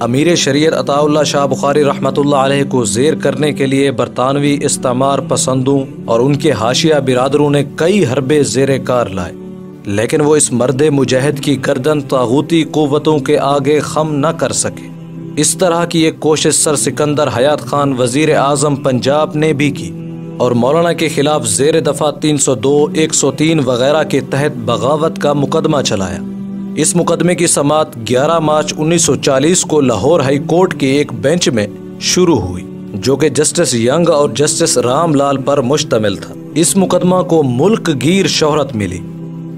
امیر شریعت عطا اللہ شاہ بخاری رحمۃ اللہ علیہ کو زیر کرنے کے لیے برطانوی استعمار پسندوں اور ان کے حاشیہ برادروں نے کئی حربے زیر کار لائے، لیکن وہ اس مرد مجاہد کی گردن طاغوتی قوتوں کے آگے خم نہ کر سکے۔ اس طرح کی ایک کوشش سر سکندر حیات خان وزیر اعظم پنجاب نے بھی کی اور مولانا کے خلاف زیر دفعہ 302، 103 وغیرہ کے تحت بغاوت کا مقدمہ چلایا۔ اس مقدمے کی سماعت 11 مارچ 1940 کو لاہور ہائی کورٹ کے ایک بینچ میں شروع ہوئی، جو کہ جسٹس ینگ اور جسٹس رام لال پر مشتمل تھا۔ اس مقدمہ کو ملک گیر شہرت ملی۔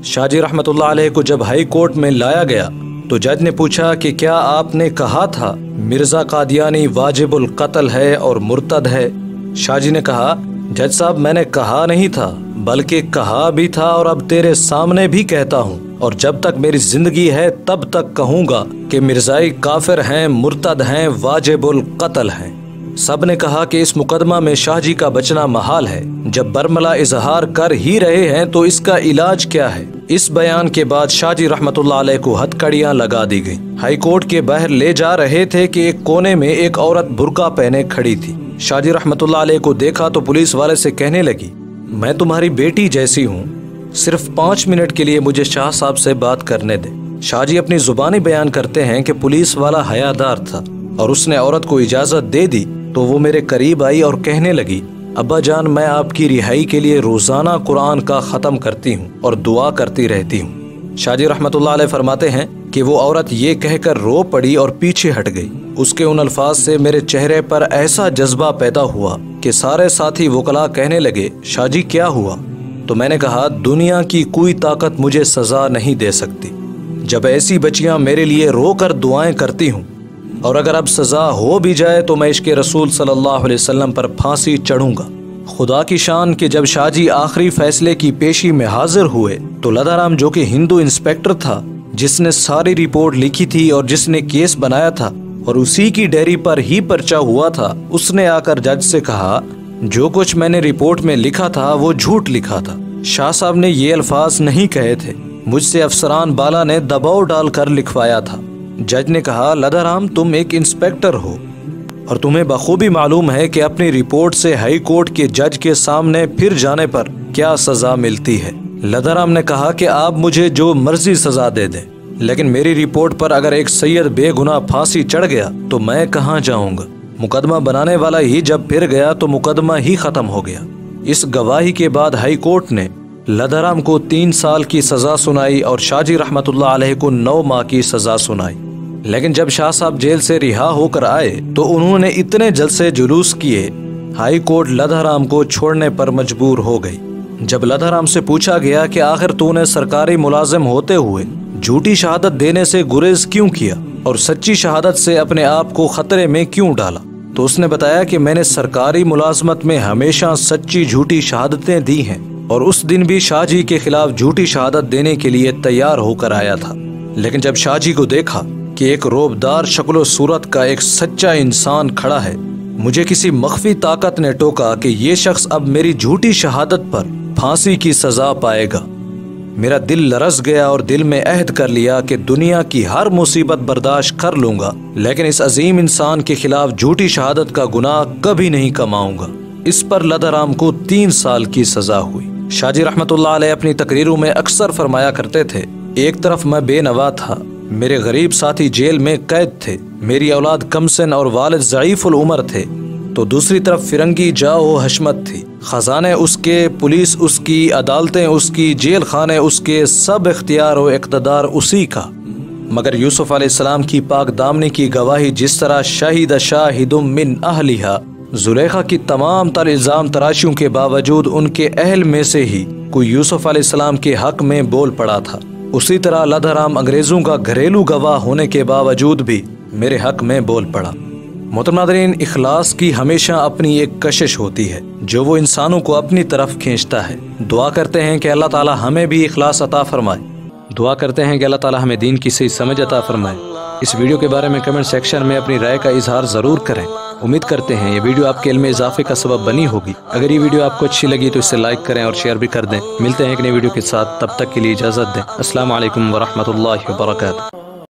شاہ جی رحمۃ اللہ علیہ کو جب ہائی کورٹ میں لایا گیا تو جج نے پوچھا کہ کیا آپ نے کہا تھا مرزا قادیانی واجب القتل ہے اور مرتد ہے؟ شاہ جی نے کہا، جج صاحب میں نے کہا نہیں تھا بلکہ کہا بھی تھا اور اب تیرے سامنے بھی کہتا ہوں، اور جب تک میری زندگی ہے تب تک کہوں گا کہ مرزائی کافر ہیں، مرتد ہیں، واجب القتل ہیں۔ سب نے کہا کہ اس مقدمہ میں شاہ جی کا بچنا محال ہے، جب برملا اظہار کر ہی رہے ہیں تو اس کا علاج کیا ہے؟ اس بیان کے بعد شاہ جی رحمۃ اللہ علیہ کو ہتھکڑیاں لگا دی گئیں۔ ہائی کورٹ کے باہر لے جا رہے تھے کہ ایک کونے میں ایک عورت برقع پہنے کھڑی تھی۔ شاہ جی رحمۃ اللہ علیہ کو دیکھا تو پولیس والے سے کہنے لگی، میں تمہاری بیٹی جیسی ہوں، صرف 5 منٹ کے لیے مجھے شاہ صاحب سے بات کرنے دے۔ شاہ جی اپنی زبانی بیان کرتے ہیں کہ پولیس والا حیادار تھا اور اس نے عورت کو اجازت دے دی تو وہ میرے قریب آئی اور کہنے لگی، ابا جان میں آپ کی رہائی کے لیے روزانہ قرآن کا ختم کرتی ہوں اور دعا کرتی رہتی ہوں۔ شاہ جی رحمۃ اللہ علیہ فرماتے ہیں کہ وہ عورت یہ کہہ کر رو پڑی اور پیچھے ہٹ گئی۔ اس کے ان الفاظ سے میرے چہرے پر ایسا جذبہ پیدا ہوا کہ سارے ساتھی وکلاء کہنے لگے، شاہ جی کیا ہوا؟ تو میں نے کہا، دنیا کی کوئی طاقت مجھے سزا نہیں دے سکتی، جب ایسی بچیاں میرے لیے رو کر دعائیں کرتی ہوں، اور اگر اب سزا ہو بھی جائے تو میں عشق رسول صلی اللہ علیہ وسلم پر پھانسی چڑھوں گا۔ خدا کی شان کہ جب شاہ جی آخری فیصلے کی پیشی میں حاضر ہوئے تو لدھارام جو کہ ہندو انسپیکٹر تھا، جس نے ساری رپورٹ لکھی تھی اور جس نے کیس بنایا تھا اور اسی کی ڈیری پر ہی پرچہ ہوا تھا، اس نے آ کر جج سے کہا، جو کچھ میں نے رپورٹ میں لکھا تھا وہ جھوٹ لکھا تھا، شاہ صاحب نے یہ الفاظ نہیں کہے تھے، مجھ سے افسران بالا نے دباؤ ڈال کر لکھوایا تھا۔ جج نے کہا، لدھارام تم ایک انسپیکٹر ہو اور تمہیں بخوبی معلوم ہے کہ اپنی رپورٹ سے ہائی کورٹ کے جج کے سامنے پھر جانے پر کیا سزا ملتی ہے۔ لدھارام نے کہا کہ آپ مجھے جو مرضی سزا دے دیں، لیکن میری رپورٹ پر اگر ایک سید بے گناہ پھانسی چڑھ گیا تو میں کہاں جاؤں گا؟ مقدمہ بنانے والا ہی جب پھر گیا تو مقدمہ ہی ختم ہو گیا۔ اس گواہی کے بعد ہائی کورٹ نے لدھارام کو 3 سال کی سزا سنائی اور شاہ جی رحمۃ اللہ علیہ کو 9 ماہ کی سزا سنائی۔ لیکن جب شاہ صاحب جیل سے رہا ہو کر آئے تو انہوں نے اتنے جلسے جلوس کیے، ہائی کورٹ لدھارام کو چھوڑنے پر مجبور ہو گئی۔ جب لدھارام سے پوچھا گیا کہ آخر تو نے سرکاری ملازم ہوتے ہوئے جھوٹی شہادت دینے سے گریز کیوں کیا اور سچی شہادت سے اپنے آپ کو خطرے میں کیوں ڈالا، تو اس نے بتایا کہ میں نے سرکاری ملازمت میں ہمیشہ سچی جھوٹی شہادتیں دی ہیں اور اس دن بھی شاہ جی کے خلاف جھوٹی شہادت دینے کے لیے تیار ہو کر آیا تھا۔ لیکن جب شاہ جی کو دیکھا کہ ایک روبدار شکل و صورت کا ایک سچا انسان کھڑا ہے، مجھے کسی مخفی طاقت نے ٹوکا کہ یہ شخص اب میری جھوٹی شہادت پر پھانسی کی سزا پائے گا۔ میرا دل لرز گیا اور دل میں عہد کر لیا کہ دنیا کی ہر مصیبت برداشت کر لوں گا، لیکن اس عظیم انسان کے خلاف جھوٹی شہادت کا گناہ کبھی نہیں کماؤں گا۔ اس پر لدھارام کو 3 سال کی سزا ہوئی۔ شاہ جی رحمۃ اللہ علیہ اپنی تقریروں میں اکثر فرمایا کرتے تھے، ایک طرف میں بے نوا تھا، میرے غریب ساتھی جیل میں قید تھے، میری اولاد کم سن اور والد ضعیف العمر تھے، تو دوسری طرف فرنگی جاؤ حشمت تھی، خزانے اس کے، پولیس اس کی، عدالتیں اس کی، جیل خانے اس کے، سب اختیار و اقتدار اسی کا۔ مگر یوسف علیہ السلام کی پاک دامنی کی گواہی جس طرح شاہد شاہد من اہلہا، زلیخا کی تمام تر الزام تراشیوں کے باوجود ان کے اہل میں سے ہی کوئی یوسف علیہ السلام کے حق میں بول پڑا تھا، اسی طرح لدھارام انگریزوں کا گھریلو گواہ ہونے کے باوجود بھی میرے حق میں بول پڑا۔ محترم ناظرین، اخلاص کی ہمیشہ اپنی ایک کشش ہوتی ہے جو وہ انسانوں کو اپنی طرف کھینچتا ہے۔ دعا کرتے ہیں کہ اللہ تعالی ہمیں بھی اخلاص عطا فرمائے، دعا کرتے ہیں کہ اللہ تعالی ہمیں دین کی صحیح سمجھ عطا فرمائے۔ اس ویڈیو کے بارے میں کمنٹ سیکشن میں اپنی رائے کا اظہار ضرور کریں۔ امید کرتے ہیں یہ ویڈیو آپ کے علم میں اضافے کا سبب بنی ہوگی۔ اگر یہ ویڈیو آپ کو اچھی لگی تو اسے لائک کریں اور شیئر بھی کر دیں۔ ملتے ہیں ایک نئی ویڈیو کے ساتھ، تب تک کے لیے اجازت دیں۔ السلام علیکم ورحمۃ اللہ وبرکاتہ۔